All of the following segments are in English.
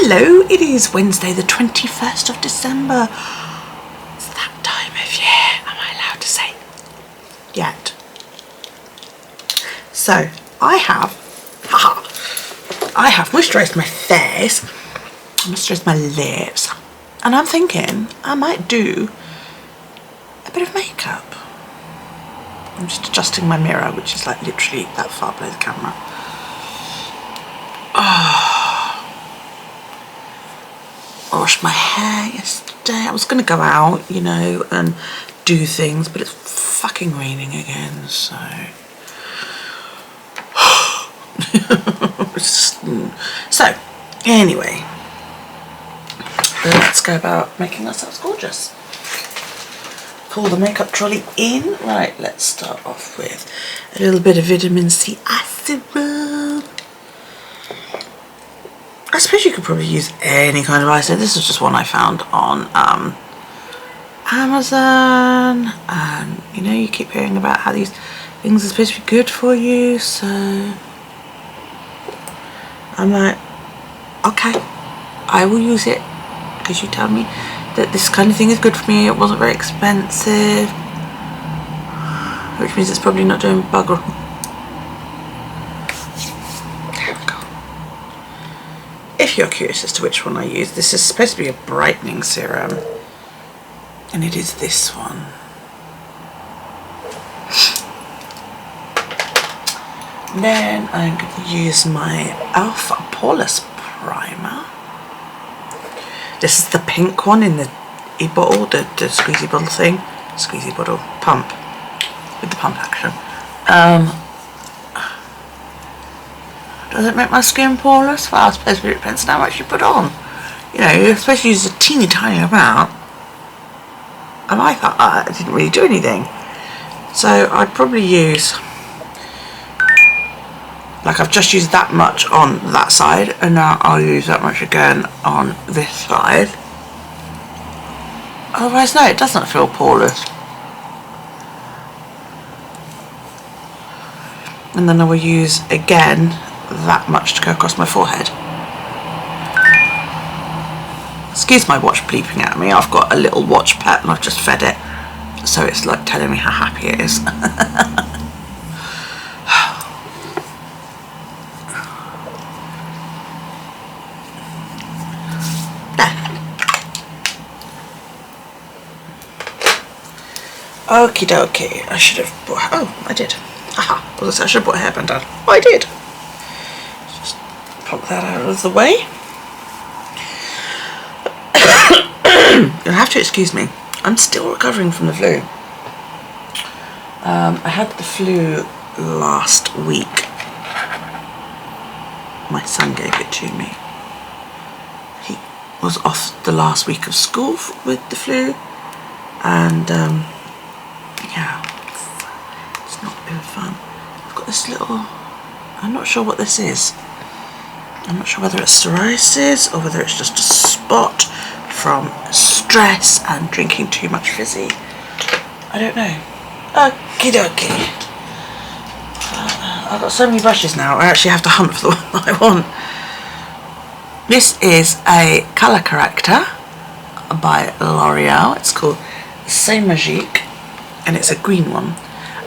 Hello, it is Wednesday the 21st of December. It's that time of year, am I allowed to say? Yet. So, I have moisturised my face, moisturised my lips, and I'm thinking I might do a bit of makeup. I'm just adjusting my mirror, which is like literally that far below the camera. I washed my hair yesterday. I was going to go out, you know, and do things, but it's fucking raining again, so... So, anyway, let's go about making ourselves gorgeous. Pull the makeup trolley in. Right, let's start off with a little bit of vitamin C acid rub. I suppose you could probably use any kind of eye shadow. This is just one I found on Amazon, and you know, you keep hearing about how these things are supposed to be good for you, so I'm like, okay, I will use it because you tell me that this kind of thing is good for me. It wasn't very expensive, which means it's probably not doing bugger. If you're curious as to which one I use, this is supposed to be a brightening serum, and it is this one. Then I'm going to use my Alpha Poreless Primer. This is the pink one in the e-bottle, the squeezy bottle thing. Squeezy bottle, pump, with the pump action. Does it make my skin poreless? Well, I suppose it depends on how much you put on. You know, you're supposed to use a teeny tiny amount. And I thought it didn't really do anything. So I'd probably use, like, I've just used that much on that side, and now I'll use that much again on this side. Otherwise, no, it doesn't feel poreless. And then I will use again that much to go across my forehead. Excuse my watch bleeping at me. I've got a little watch pet and I've just fed it, so it's like telling me how happy it is. Okie dokie. I should have bought... Oh, I did. Aha. I should have bought a hairband on. Oh, I did. Just pop that out of the way. You'll have to excuse me. I'm still recovering from the flu. I had the flu last week. My son gave it to me. He was off the last week of school with the flu, and yeah, it's not been fun. I've got this little, I'm not sure what this is. I'm not sure whether it's psoriasis or whether it's just a spot from stress and drinking too much fizzy. I don't know. Okie dokie. I've got so many brushes now, I actually have to hunt for the one that I want. This is a colour corrector by L'Oreal. It's called C'est Magique, and it's a green one.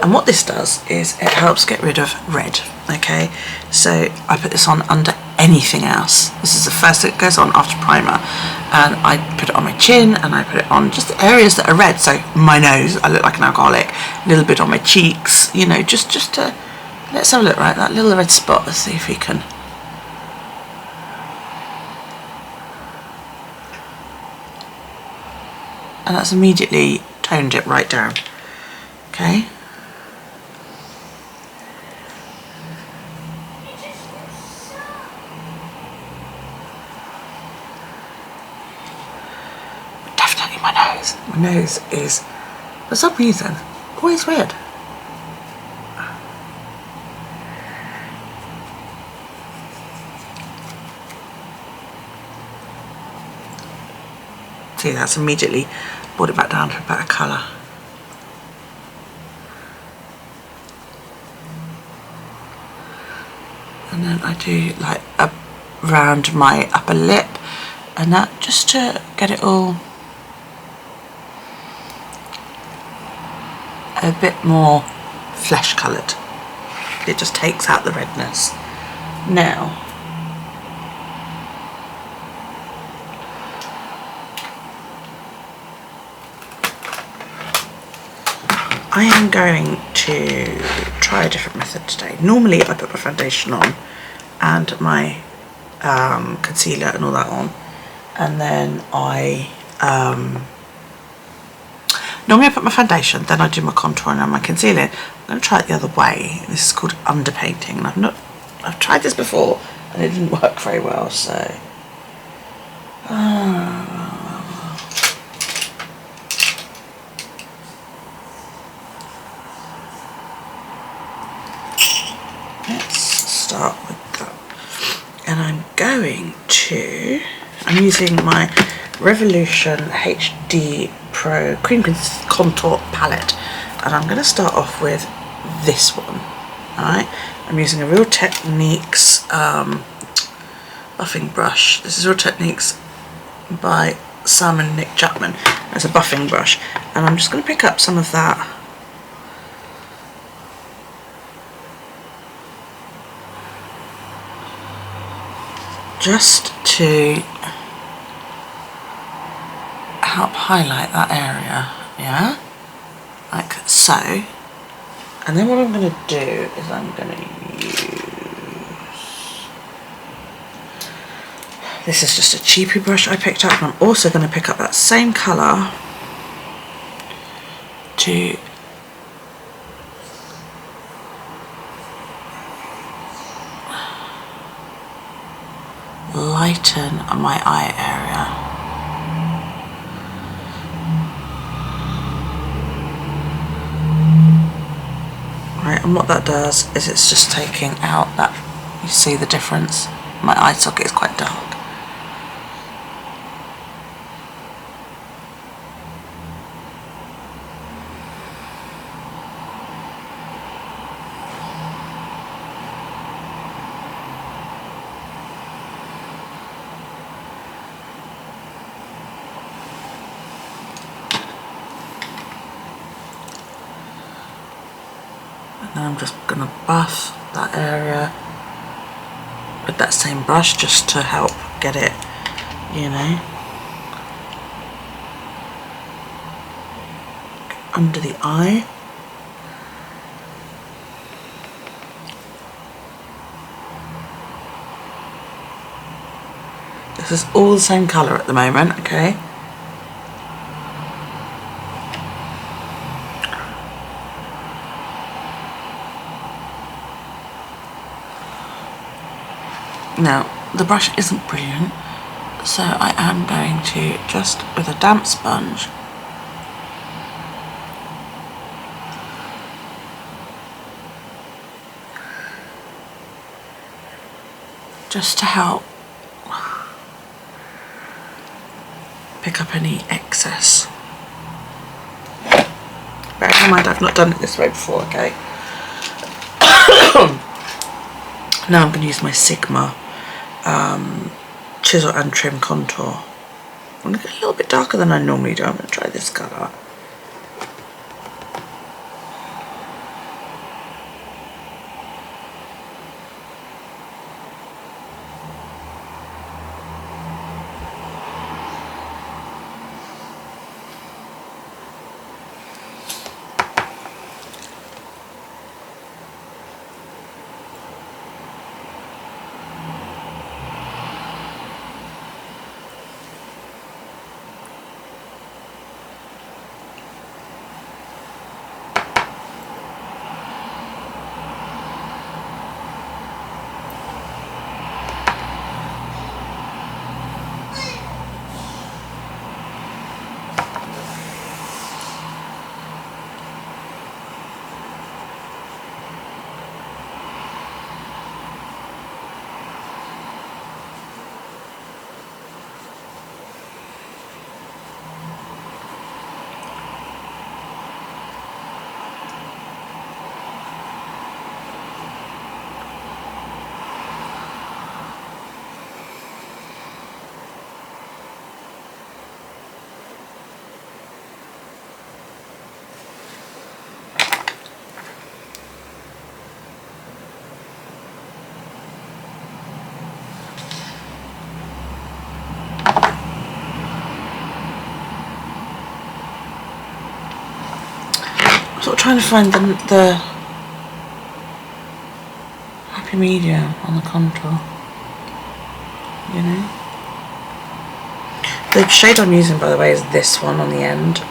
And what this does is it helps get rid of red. Okay, so I put this on under anything else. This is the first thing that goes on after primer, and I put it on my chin, and I put it on just the areas that are red. So my nose, I look like an alcoholic. A little bit on my cheeks, you know, just to, let's have a look. Right, that little red spot. Let's see if we can. And that's immediately toned it right down. Okay. Definitely my nose. My nose is, for some reason, always red. See, that's immediately brought it back down to a better colour. And then I do like around my upper lip and that just to get it all a bit more flesh coloured. It just takes out the redness. Now I am going to try a different method today. Normally I put my foundation on and my concealer and all that on, and then I normally I put my foundation, then I do my contouring and my concealer. I'm going to try it the other way. This is called underpainting, and I've tried this before and it didn't work very well, so let's start with that. And I'm using my Revolution HD Pro Cream Contour Palette, and I'm going to start off with this one. Alright, I'm using a Real Techniques buffing brush. This is Real Techniques by Sam and Nick Chapman. It's a buffing brush, and I'm just going to pick up some of that just to help highlight that area, yeah, like so. And then what I'm going to do is I'm going to use, this is just a cheapy brush I picked up, and I'm also going to pick up that same colour to lighten my eye area. Right, and what that does is it's just taking out that, you see the difference? My eye socket is quite dark. Now I'm just going to buff that area with that same brush just to help get it, you know, under the eye. This is all the same colour at the moment, okay? Now, the brush isn't brilliant, so I am going to just, with a damp sponge, just to help pick up any excess. Bear in mind I've not done it this way before, okay? Now I'm going to use my Sigma chisel and trim contour. I'm going to get a little bit darker than I normally do. I'm going to try this colour. sort of trying to find the happy medium on the contour, you know. The shade I'm using, by the way, is this one on the end.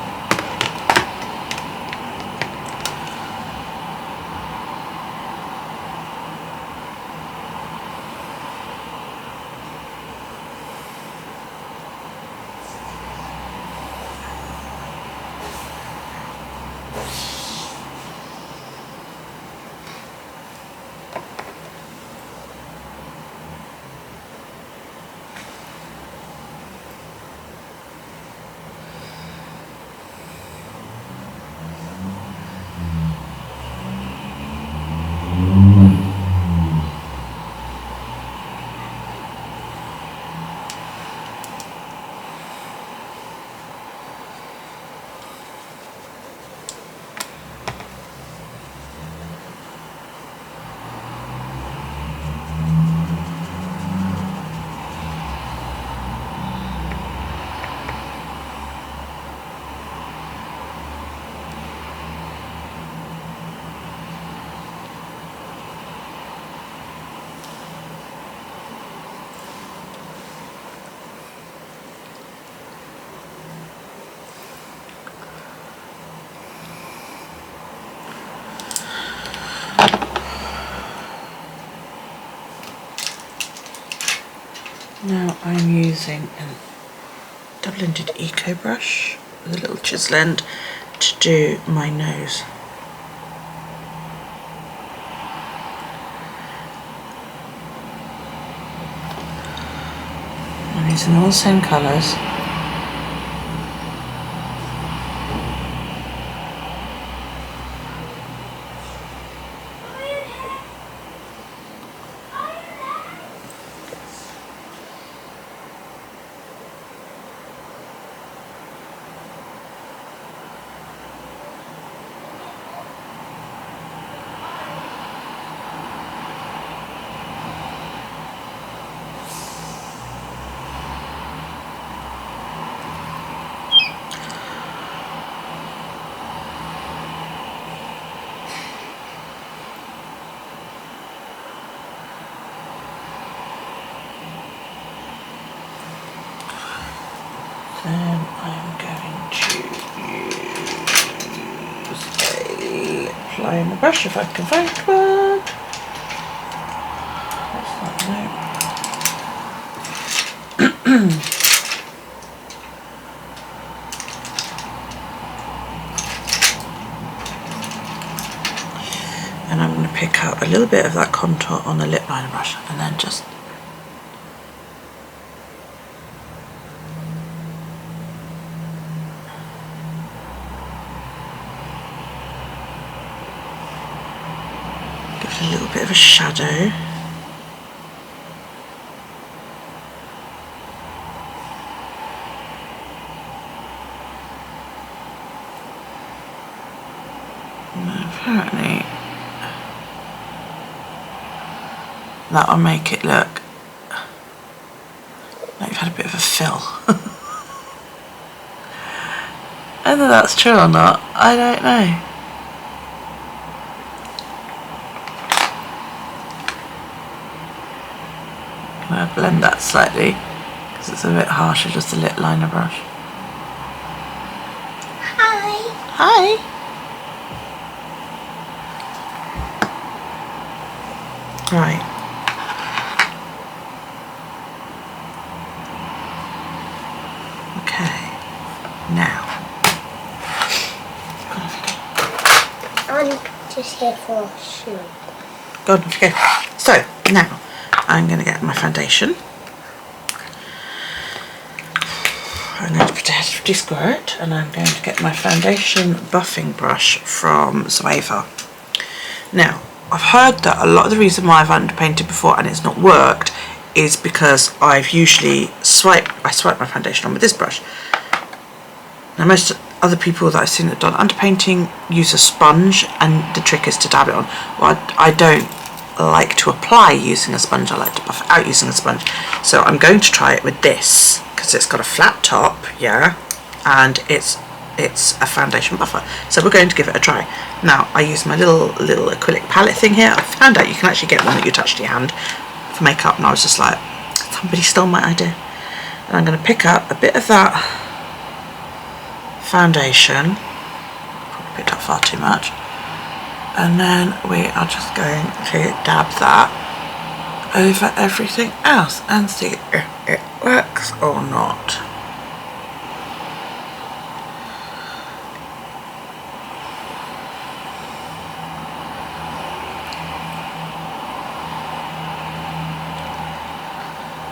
Now I'm using a double-ended eco brush with a little chisel end to do my nose. I'm using all the same colours. Then I'm going to use a liner brush if I can find one. That's not no. And I'm going to pick up a little bit of that contour on the lip liner brush and then just a little bit of a shadow. And apparently that'll make it look like you've had a bit of a fill. Whether that's true or not, I don't know. I'm going to blend that slightly because it's a bit harsher, just a lip liner brush. Hi. Hi. Right. Okay. Now. I'm just here for a shoe. Go on, okay. So now I'm going to get my foundation. I'm going to pretty squirt, and I'm going to get my foundation buffing brush from Zoeva. Now, I've heard that a lot of the reason why I've underpainted before and it's not worked is because I've usually swiped my foundation on with this brush. Now, most other people that I've seen that have done underpainting use a sponge, and the trick is to dab it on. Well, I don't like to apply using a sponge, I like to buff it out using a sponge. So I'm going to try it with this because it's got a flat top, yeah, and it's it's a foundation buffer. So we're going to give it a try. Now I use my little acrylic palette thing here. I found out you can actually get one that you touch to your hand for makeup, and I was just like, somebody stole my idea. And I'm going to pick up a bit of that foundation, probably picked up far too much, and then we are just going to dab that over everything else and see if it works or not.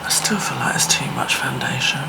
I still feel like there's too much foundation.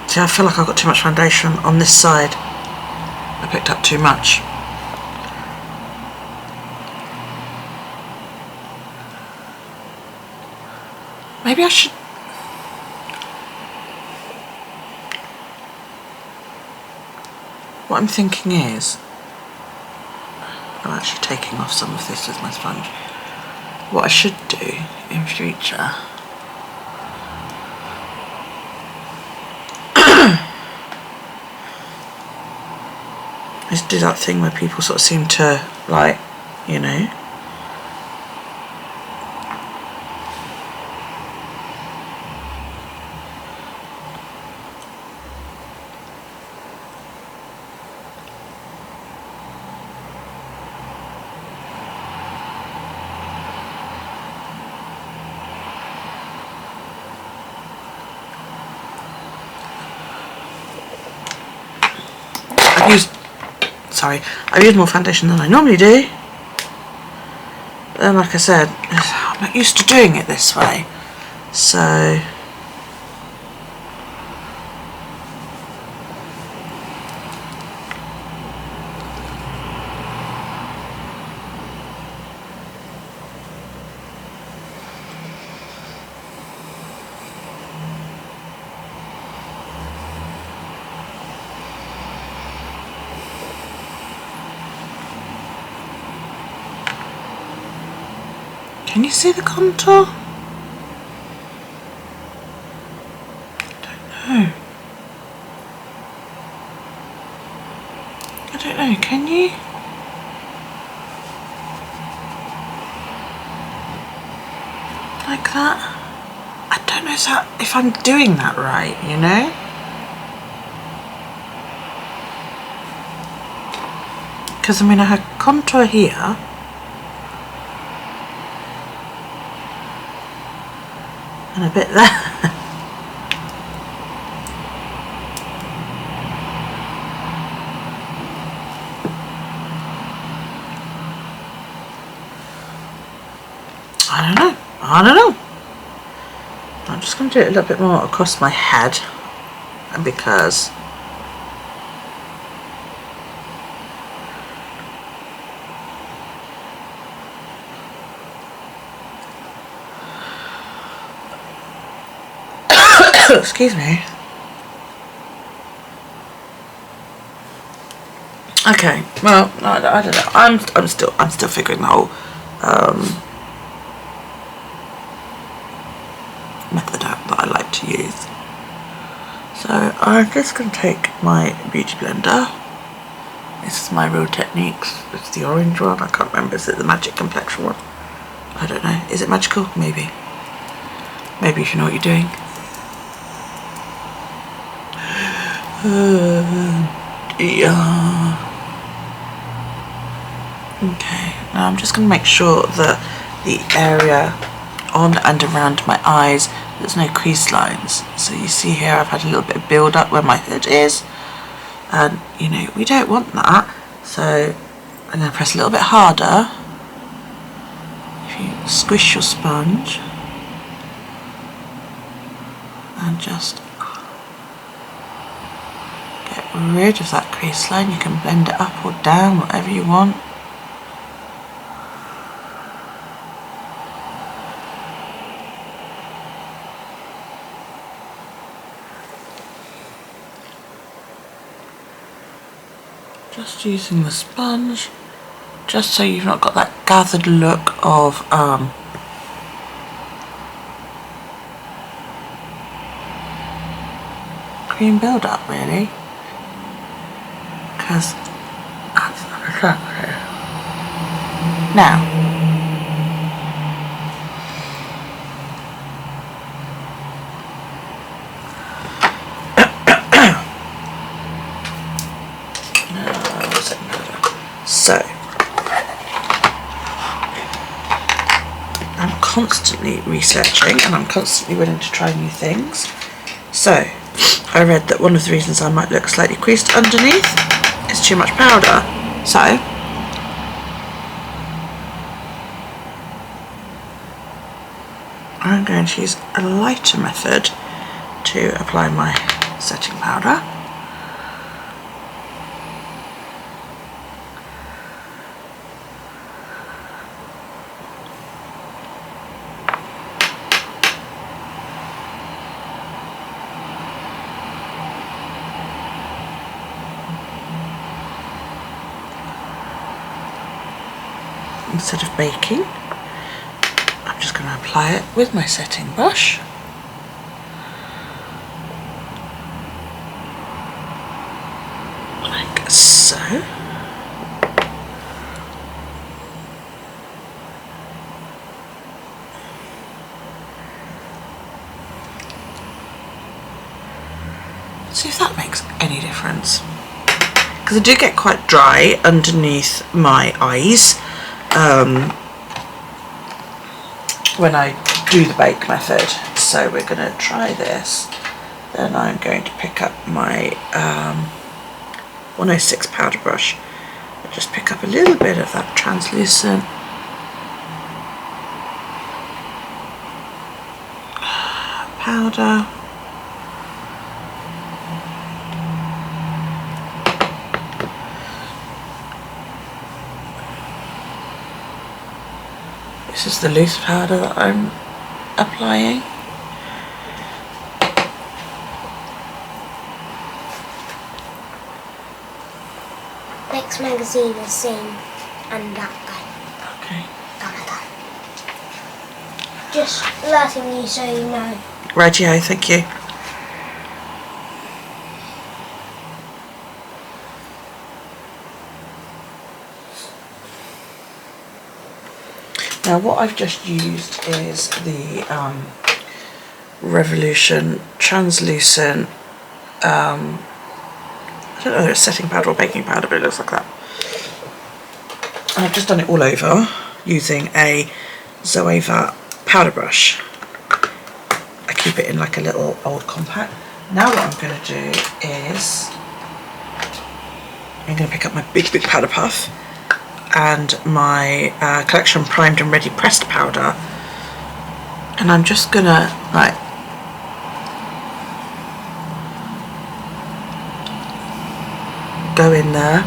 See, I feel like I've got too much foundation on this side. I picked up too much. Maybe I should... What I'm thinking is... I'm actually taking off some of this with my sponge. What I should do in future... is do that thing where people sort of seem to, like, you know, I've used more foundation than I normally do. But then, like I said, I'm not used to doing it this way. So can you see the contour? I don't know, can you? Like that? I don't know if I'm doing that right, you know? Because I mean I had contour here. And a bit there. I don't know. I'm just going to do it a little bit more across my head, because excuse me. Okay, well, I don't know. I'm still figuring the whole method out that I like to use. So I'm just going to take my beauty blender. This is my Real Techniques. It's the orange one. I can't remember. Is it the Magic Complexion one? I don't know. Is it magical? Maybe. Maybe if you know what you're doing. Yeah. Okay, now I'm just going to make sure that the area on and around my eyes, there's no crease lines. So you see here I've had a little bit of build up where my hood is, and you know we don't want that, so I'm going to press a little bit harder. If you squish your sponge and just get rid of that crease line, you can blend it up or down, whatever you want. Just using the sponge, just so you've not got that gathered look of cream build-up, really, because that's not attractive. Now, so I'm constantly researching and I'm constantly willing to try new things. So I read that one of the reasons I might look slightly creased underneath is too much powder. So I'm going to use a lighter method to apply my setting powder. Instead of baking, I'm just going to apply it with my setting brush. Like so. See if that makes any difference. Because I do get quite dry underneath my eyes when I do the bake method. So we're going to try this. Then I'm going to pick up my 106 powder brush. I'll just pick up a little bit of that translucent powder. This is the loose powder that I'm applying. Next magazine is same and that guy. Okay. Just letting you so you know. Rightio, thank you. Now what I've just used is the Revolution translucent, I don't know if it's setting powder or baking powder, but it looks like that. And I've just done it all over using a Zoeva powder brush. I keep it in like a little old compact. Now what I'm going to do is I'm going to pick up my big powder puff and my Collection Primed and Ready Pressed powder, and I'm just gonna like go in there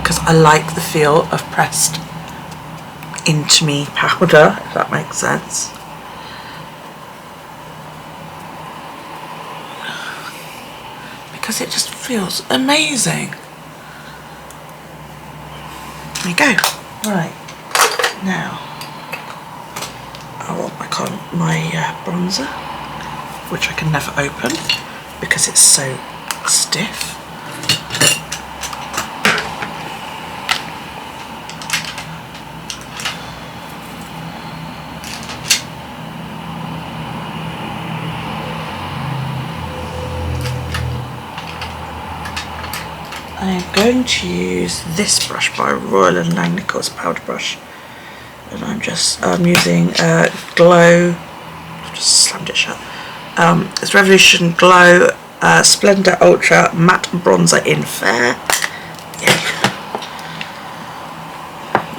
because I like the feel of pressed into me powder, if that makes sense. Because it just feels amazing. There you go. Right, now I want my bronzer, which I can never open because it's so stiff. I'm going to use this brush by Royal & Langnickel's powder brush, and I'm using Glow. I've just slammed it shut. It's Revolution Glow Splendor Ultra Matte Bronzer in Fair. Yeah.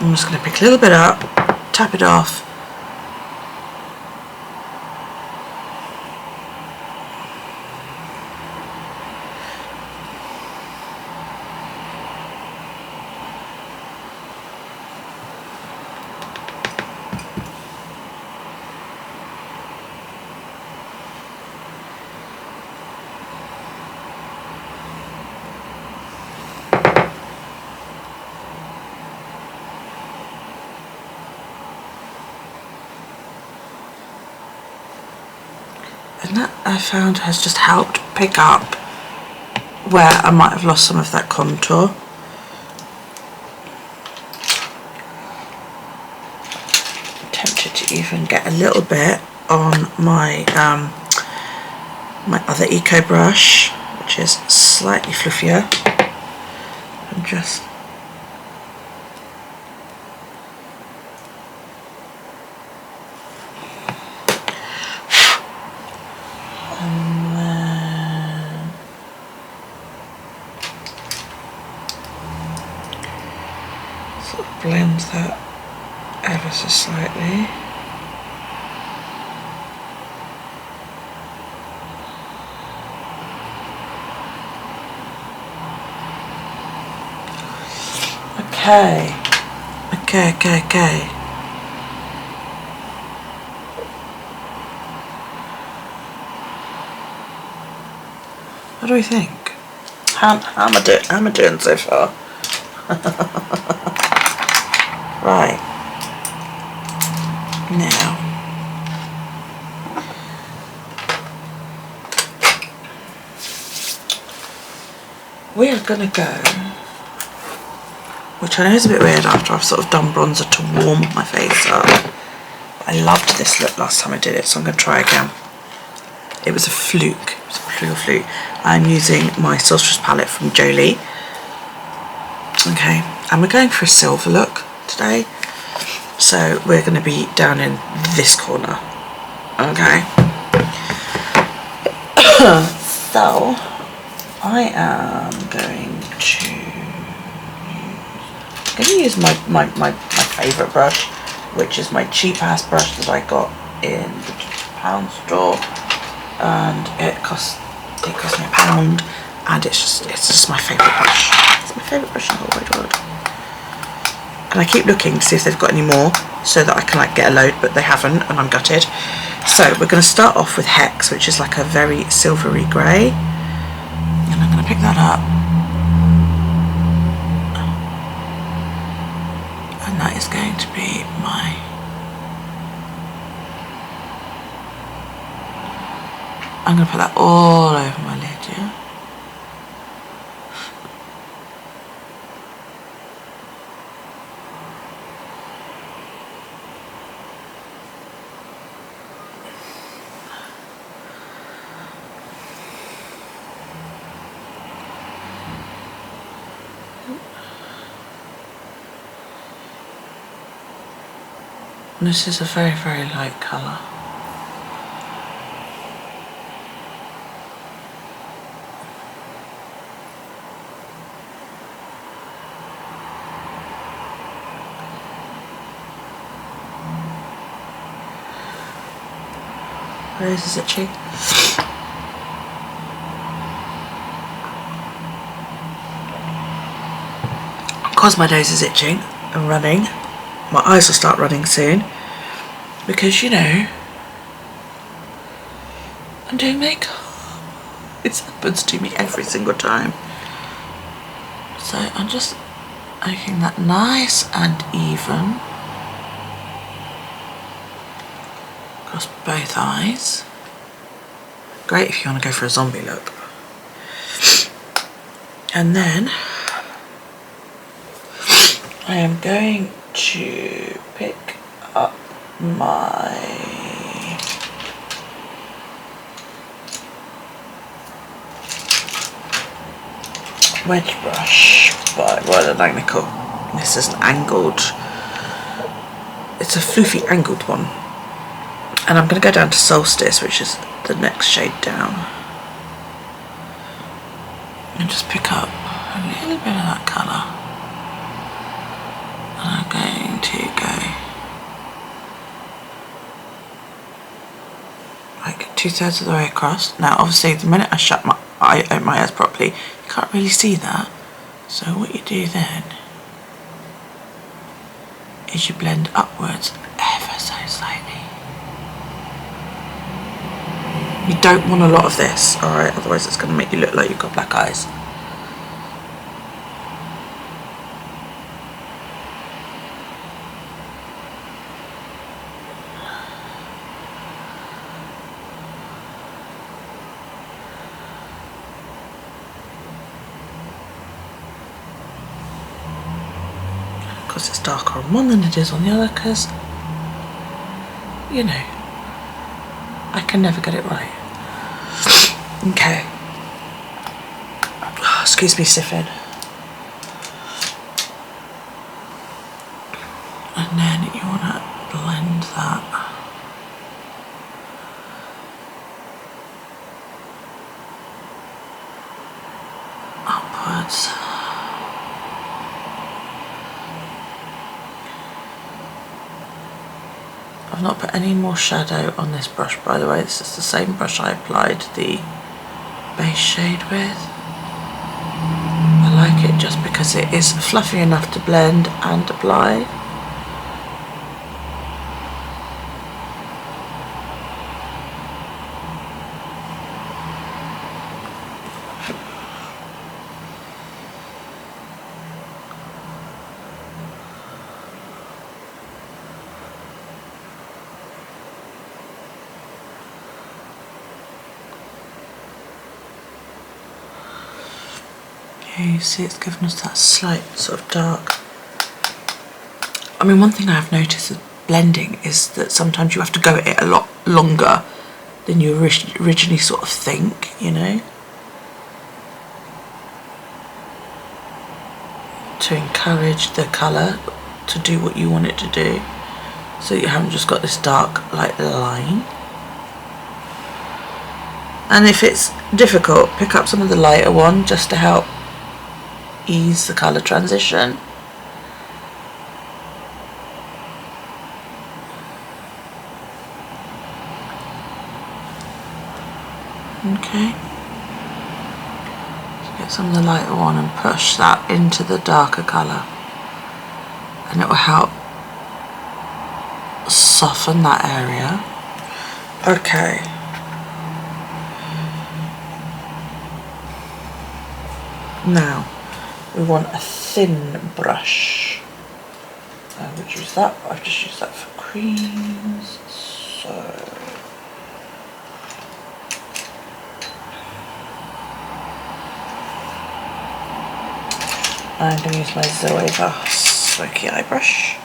I'm just going to pick a little bit up, tap it off. I found has just helped pick up where I might have lost some of that contour. I'm tempted to even get a little bit on my my other Eco brush, which is slightly fluffier, and just blend that ever so slightly. Okay. What do we think? How am I doing so far? Right. Now, we are going to go, which I know is a bit weird after I've sort of done bronzer to warm my face up. I loved this look last time I did it, so I'm going to try again. It was a fluke. It was a pure fluke. I'm using my Sorceress palette from Jolie. Okay, and we're going for a silver look today. So we're going to be down in this corner. Okay. So I am going to use my favourite brush, which is my cheap ass brush that I got in the pound store, and it cost me £1, and it's just my favourite brush. It's my favourite brush in the whole wide world. And I keep looking to see if they've got any more so that I can like get a load, but they haven't, and I'm gutted. So we're going to start off with Hex, which is like a very silvery grey, and I'm going to pick that up, and that is going to be I'm going to put that all over my lid, yeah? And this is a very, very light colour. Where is it itchy? Because my nose is itching and running, my eyes will start running soon, because you know I'm doing makeup. It happens to me every single time. So I'm just making that nice and even across both eyes. Great if you want to go for a zombie look. And then I am going to pick up my wedge brush by Royal Technical. This is an angled, it's a floofy angled one. And I'm going to go down to Solstice, which is the next shade down, and just pick up a little bit of that colour. And I'm going to go like 2/3 of the way across. Now obviously the minute I open my eyes properly, you can't really see that. So what you do then is you blend upwards ever so slightly. You don't want a lot of this, alright, otherwise it's going to make you look like you've got black eyes. because it's darker on one than it is on the other, because, you know, I can never get it right. Okay. Oh, excuse me, sipping. And then you want to blend that. Upwards. I've not put any more shadow on this brush, by the way. This is the same brush I applied the base shade with. I like it just because it is fluffy enough to blend and apply. You see it's given us that slight sort of dark. I mean, one thing I have noticed with blending is that sometimes you have to go at it a lot longer than you originally sort of think, you know, to encourage the colour to do what you want it to do, so you haven't just got this dark like line. And if it's difficult, pick up some of the lighter one just to help ease the colour transition. Okay, so get some of the lighter one and push that into the darker colour, and it will help soften that area. Okay. Now we want a thin brush. I would use that, but I've just used that for creams. So I'm going to use my Zoeva smoky eye brush.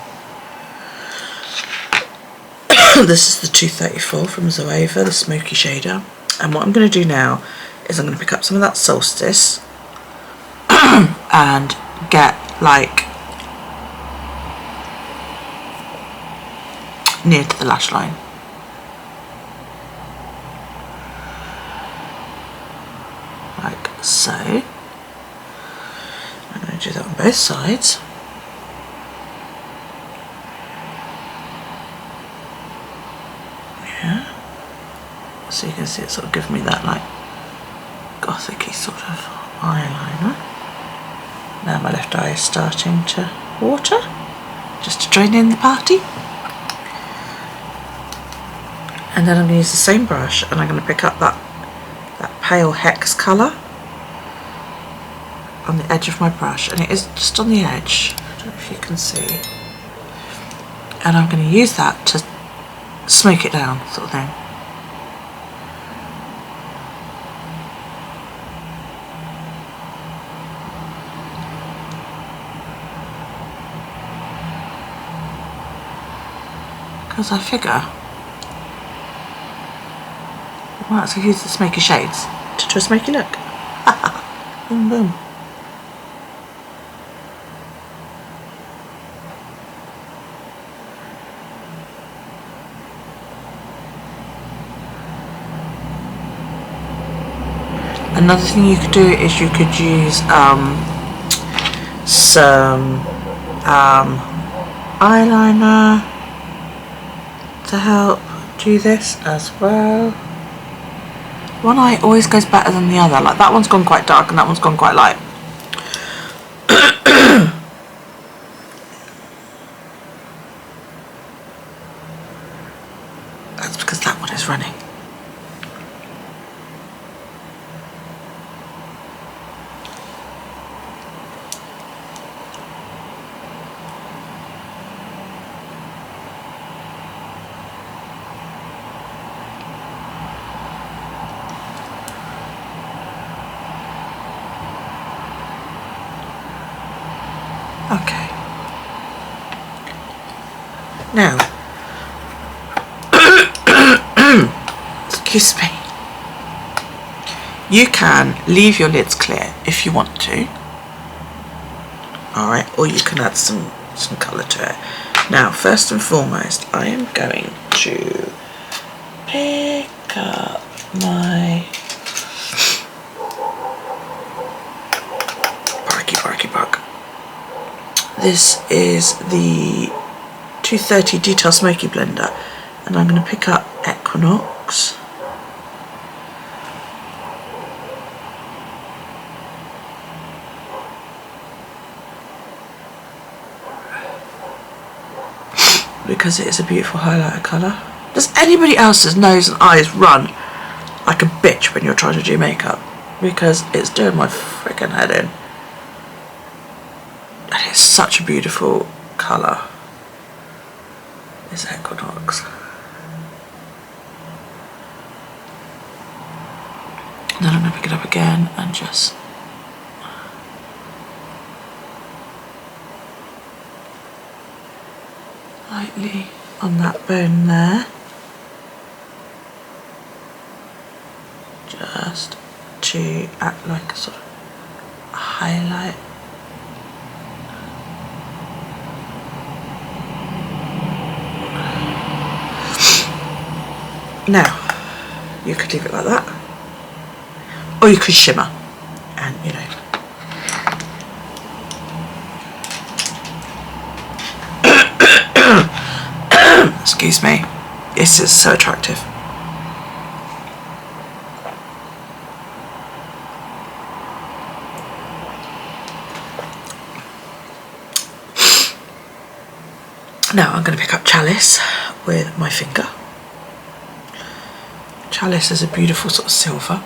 This is the 234 from Zoeva, the smoky shader. And what I'm going to do now is I'm going to pick up some of that Solstice and get like near to the lash line. Like so. I'm going to do that on both sides. Yeah. So you can see it sort of giving me that like gothic-y sort of eyeliner. Now my left eye is starting to water, just to join in the party. And then I'm going to use the same brush and I'm going to pick up that pale hex colour on the edge of my brush, and it is just on the edge, I don't know if you can see, and I'm going to use that to smoke it down, sort of thing. Because I figure I might as well use the smoky shades to do a smoky look. Boom boom. Another thing you could do is you could use some eyeliner to help do this as well. One eye always goes better than the other, like that one's gone quite dark and that one's gone quite light. That's because that one is running. Okay. Now, excuse me, you can leave your lids clear if you want to, alright, or you can add some colour to it. Now, first and foremost, I am going to pick up my Barky Bug. This is the 230 Detail Smoky Blender, and I'm going to pick up Equinox. Because it is a beautiful highlighter colour. Does anybody else's nose and eyes run like a bitch when you're trying to do makeup? Because it's doing my freaking head in. And it's such a beautiful colour. This Equinox. And then I'm going to pick it up again and just lightly on that bone there, just to act like a sort of highlight. Now, you could leave it like that, or you could shimmer, and you know. Excuse me, this is so attractive. Now I'm going to pick up Chalice with my finger. Chalice is a beautiful sort of silver,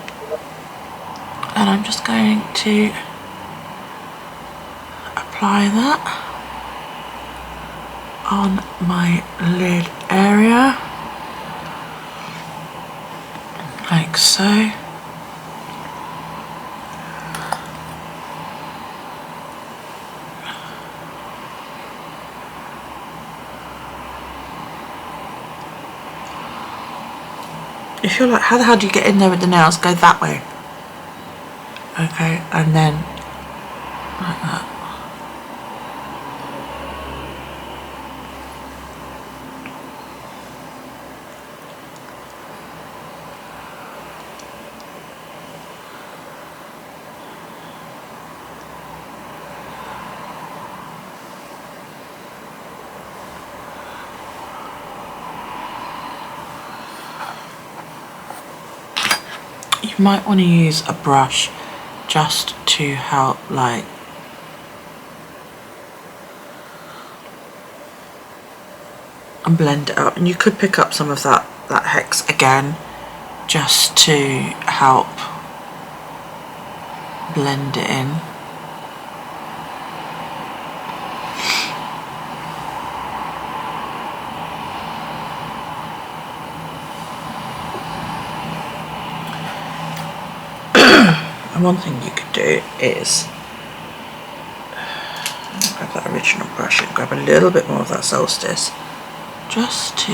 and I'm just going to apply that on my lid area, like so. If you're like, how the hell do you get in there with the nails? Go that way. Okay, and then like that. You might want to use a brush just to help like and blend it up, and you could pick up some of that hex again just to help blend it in. And one thing you could do is grab that original brush and grab a little bit more of that Solstice, just to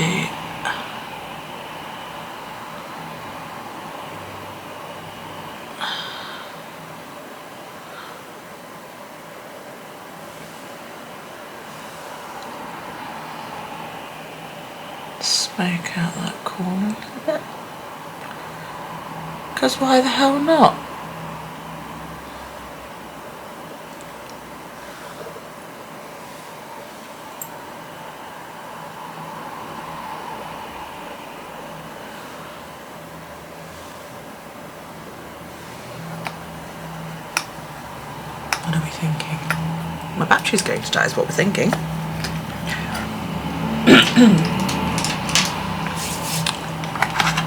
smoke out that corner a little bit, because why the hell not? What are we thinking? My battery's going to die is what we're thinking.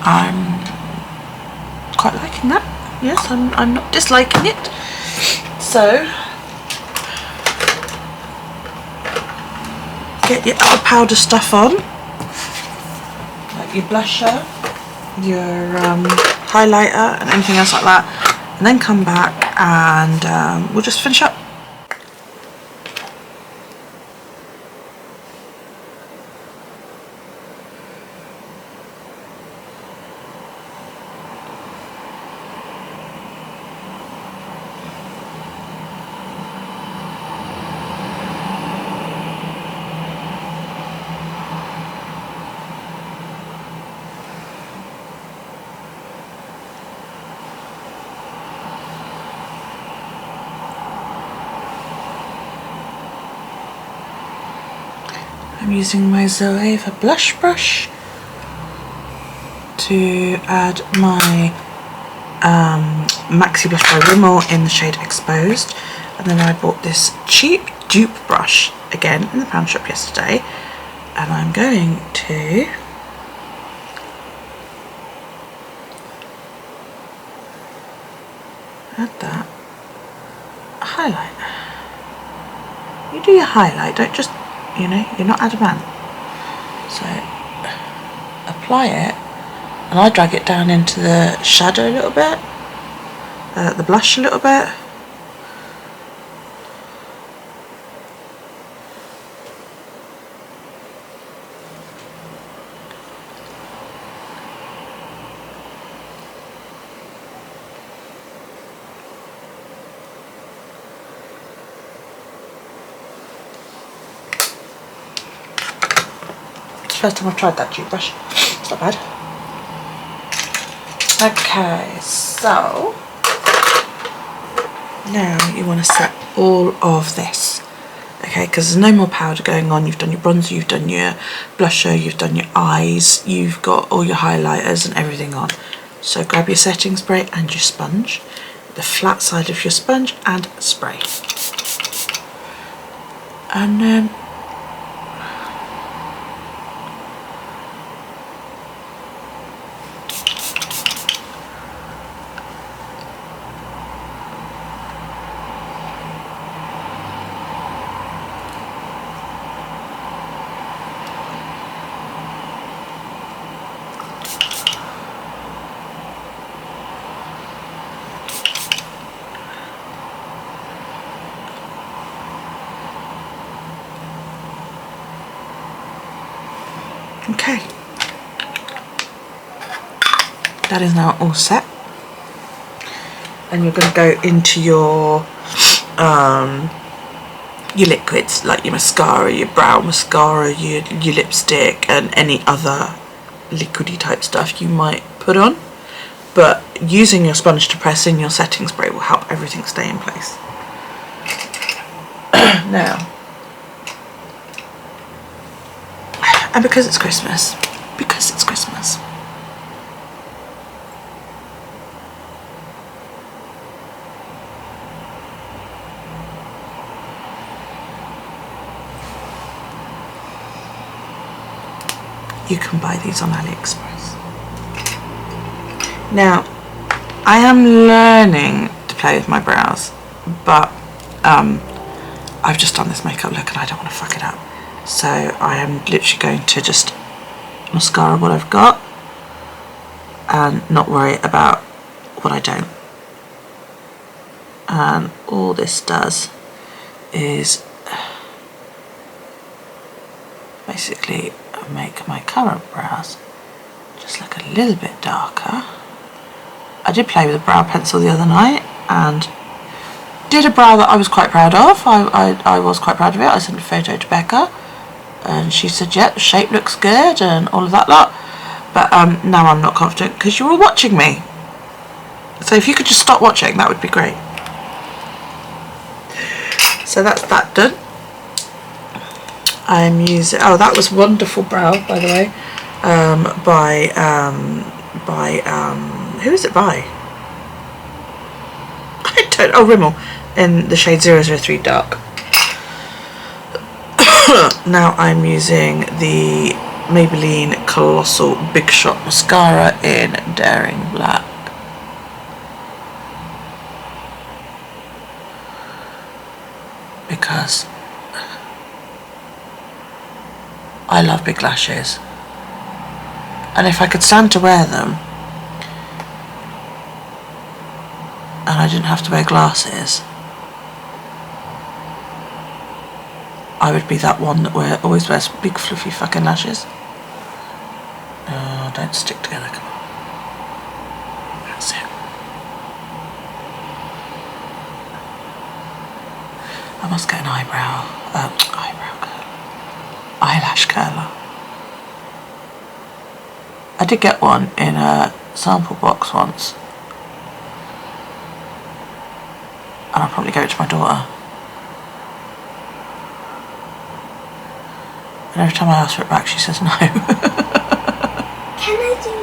I'm quite liking that. Yes, I'm not disliking it. So get your other powder stuff on, like your blusher, your highlighter and anything else like that, and then come back and we'll just finish up. I'm using my Zoeva blush brush to add my Maxi Blush by Rimmel in the shade Exposed, and then I bought this cheap dupe brush again in the pound shop yesterday, and I'm going to add that highlight. You do your highlight, don't just, you know, you're not adamant. So apply it, and I drag it down into the shadow a little bit, the blush a little bit. First time I've tried that dupe brush. It's not bad. Okay, so now you want to set all of this. Okay, because there's no more powder going on. You've done your bronzer, you've done your blusher, you've done your eyes, you've got all your highlighters and everything on. So grab your setting spray and your sponge, the flat side of your sponge, and spray. And then okay, that is now all set, and you're going to go into your liquids, like your mascara, your brow mascara, your lipstick, and any other liquidy type stuff you might put on. But using your sponge to press in your setting spray will help everything stay in place. Now, and because it's Christmas, you can buy these on AliExpress. Now, I am learning to play with my brows, but I've just done this makeup look and I don't want to fuck it up. So I am literally going to just mascara what I've got and not worry about what I don't. And all this does is basically make my current brows just look a little bit darker. I did play with a brow pencil the other night and did a brow that I was quite proud of. I was quite proud of it. I sent a photo to Becca and she said, yeah, the shape looks good and all of that lot. But now I'm not confident because you're all watching me. So if you could just stop watching, that would be great. So that's that done. I'm using, oh, that was Wonderful Brow, by the way, who is it by? I don't, oh, Rimmel, in the shade 003 Dark. Now I'm using the Maybelline Colossal Big Shot Mascara in Daring Black. Because I love big lashes, and if I could stand to wear them and I didn't have to wear glasses, I would be that one that always wears big fluffy fucking lashes. Don't stick together, come on. That's it. I must get an eyelash curler. I did get one in a sample box once, and I'll probably give it to my daughter. And And every time I ask for it back, she says no. Can I do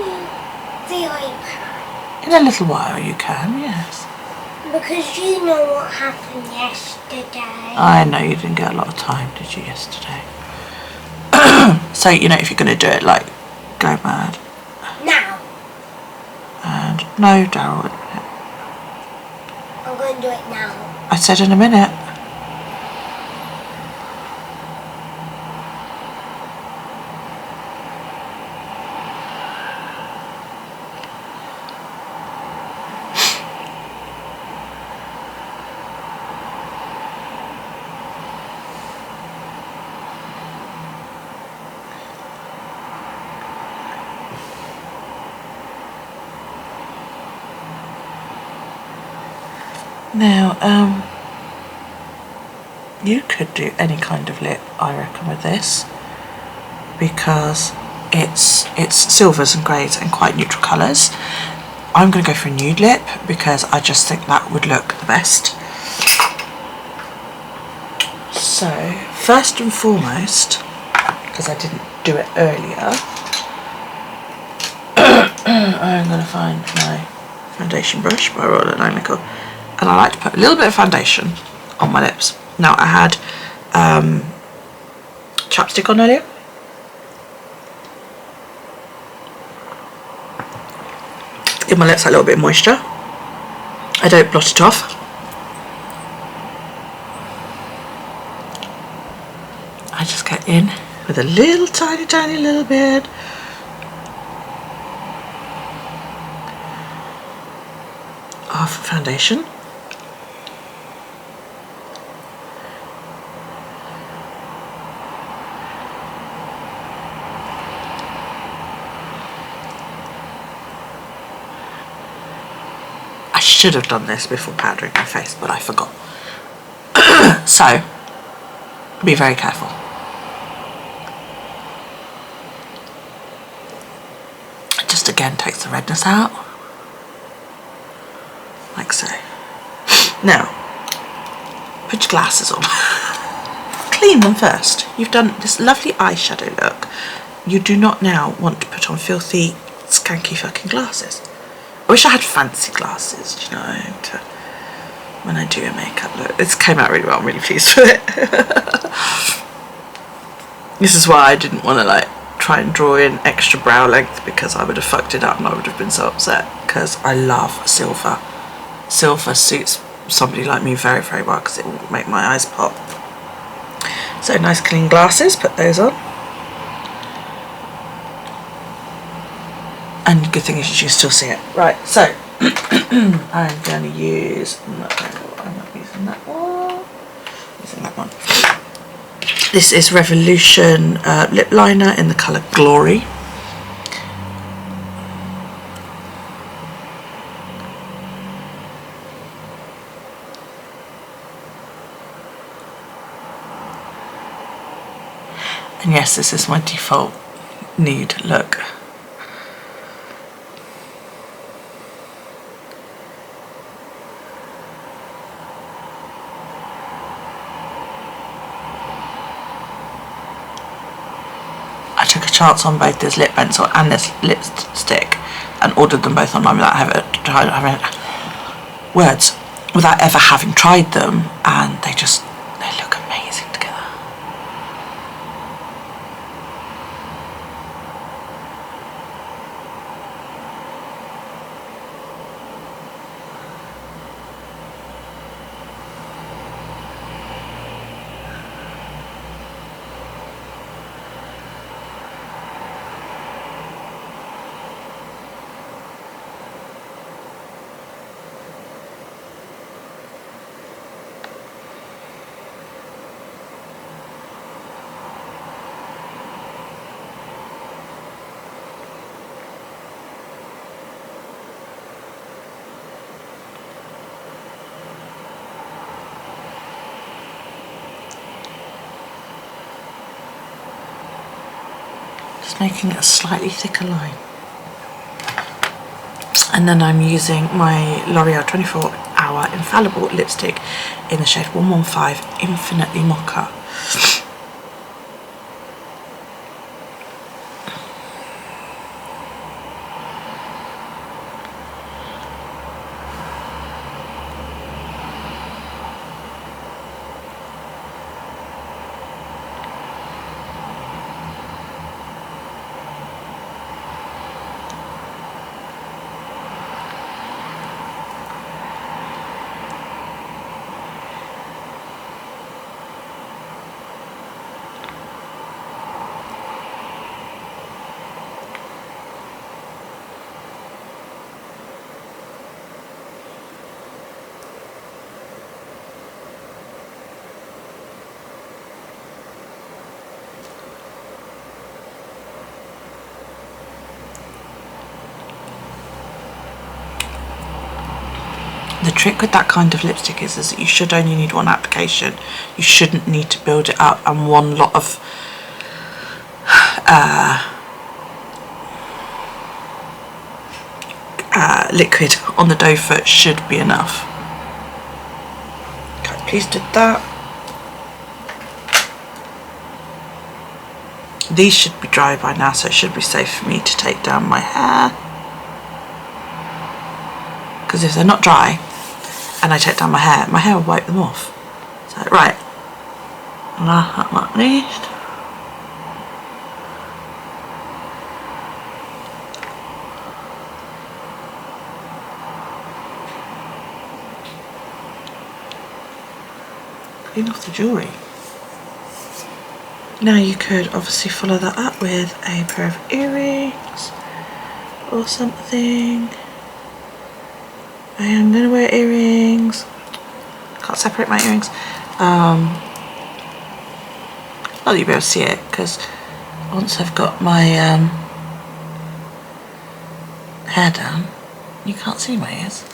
the iPad? In a little while you can, yes. Because you know what happened yesterday. I know you didn't get a lot of time, did you, yesterday? So, you know, if you're going to do it, like, go mad. Now. And no, Daryl. I'm going to do it now. I said in a minute. Now, you could do any kind of lip, I reckon, with this, because it's silvers and greys and quite neutral colours. I'm going to go for a nude lip because I just think that would look the best. So, first and foremost, because I didn't do it earlier, I'm going to find my foundation brush by Royal & Nickel, and I like to put a little bit of foundation on my lips. Now, I had chapstick on earlier. Give my lips a little bit of moisture. I don't blot it off. I just get in with a little tiny little bit of foundation. I should have done this before powdering my face, but I forgot. So, be very careful. It just again takes the redness out, like so. Now, put your glasses on. Clean them first. You've done this lovely eyeshadow look. You do not now want to put on filthy, skanky fucking glasses. I wish I had fancy glasses, you know, when I do a makeup look. This came out really well, I'm really pleased with it. This is why I didn't want to like try and draw in extra brow length, because I would have fucked it up and I would have been so upset, because I love silver. Silver suits somebody like me very, very well because it will make my eyes pop. So nice clean glasses, put those on. And the good thing is you can still see it. Right, so I'm going to use, I'm not using that one, using that one. This is Revolution lip liner in the colour Glory. And yes, this is my default nude look. I took a chance on both this lip pencil and this lipstick and ordered them both online without having words, without ever having tried them, and they look amazing together. Just making it a slightly thicker line. And then I'm using my L'Oreal 24-Hour Infallible lipstick in the shade 115 Infinitely Mocha. The trick with that kind of lipstick is that you should only need one application. You shouldn't need to build it up, and one lot of liquid on the doe foot should be enough. Okay, please did that. These should be dry by now, so it should be safe for me to take down my hair. Because if they're not dry and I take down my hair will wipe them off. So, right. Last but not least. Clean off the jewellery. Now you could obviously follow that up with a pair of earrings or something. I am going to wear earrings. Can't separate my earrings. Not that you'll be able to see it, because once I've got my hair down, you can't see my ears.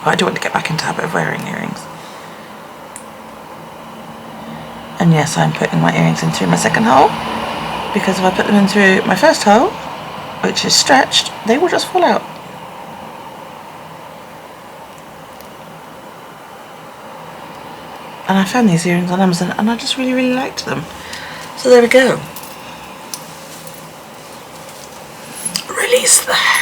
But I do want to get back into the habit of wearing earrings. And yes, I'm putting my earrings in through my second hole, because if I put them in through my first hole, which is stretched, they will just fall out. And I found these earrings on Amazon and I just really liked them. So there we go. Release the hair.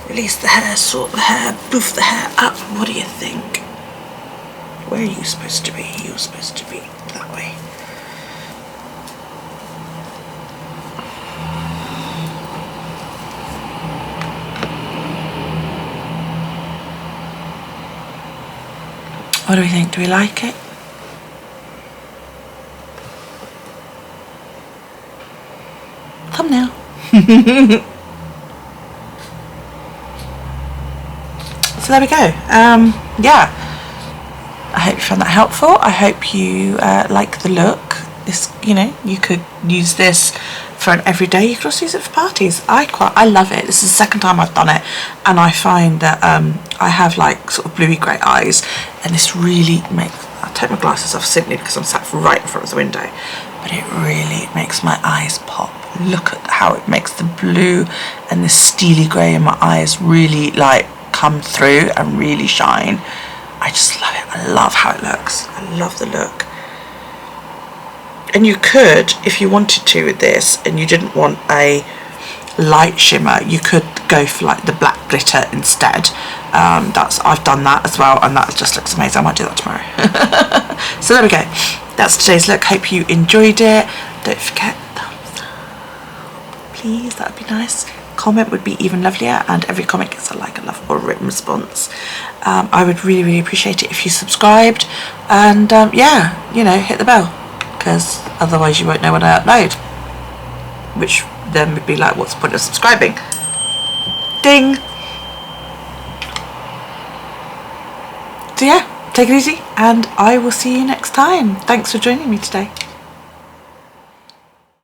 Release the hair, sort the hair, boof the hair up. What do you think? Where are you supposed to be? You're supposed to be that way. What do we think? Do we like it? Thumbnail. So there we go. Yeah, I hope you found that helpful. I hope you like the look. This, you know, you could use this for an everyday. You could also use it for parties. I love it. This is the second time I've done it, and I find that I have like sort of bluey grey eyes, and this really makes. I'll take my glasses off simply because I'm sat right in front of the window, but it really makes my eyes pop. Look at how it makes the blue and the steely grey in my eyes really like come through and really shine. I just love it. I love how it looks. I love the look. And you could, if you wanted to with this and you didn't want a light shimmer, you could go for like the black glitter instead. I've done that as well, and that just looks amazing. I might do that tomorrow. So there we go. That's today's look. Hope you enjoyed it. Don't forget, thumbs up, please. That would be nice. Comment would be even lovelier, and every comment gets a like, a love, or a written response. I would really appreciate it if you subscribed, and yeah, you know, hit the bell, because otherwise you won't know when I upload, which then would be like, what's the point of subscribing? Ding. So yeah, take it easy, and I will see you next time. Thanks for joining me today.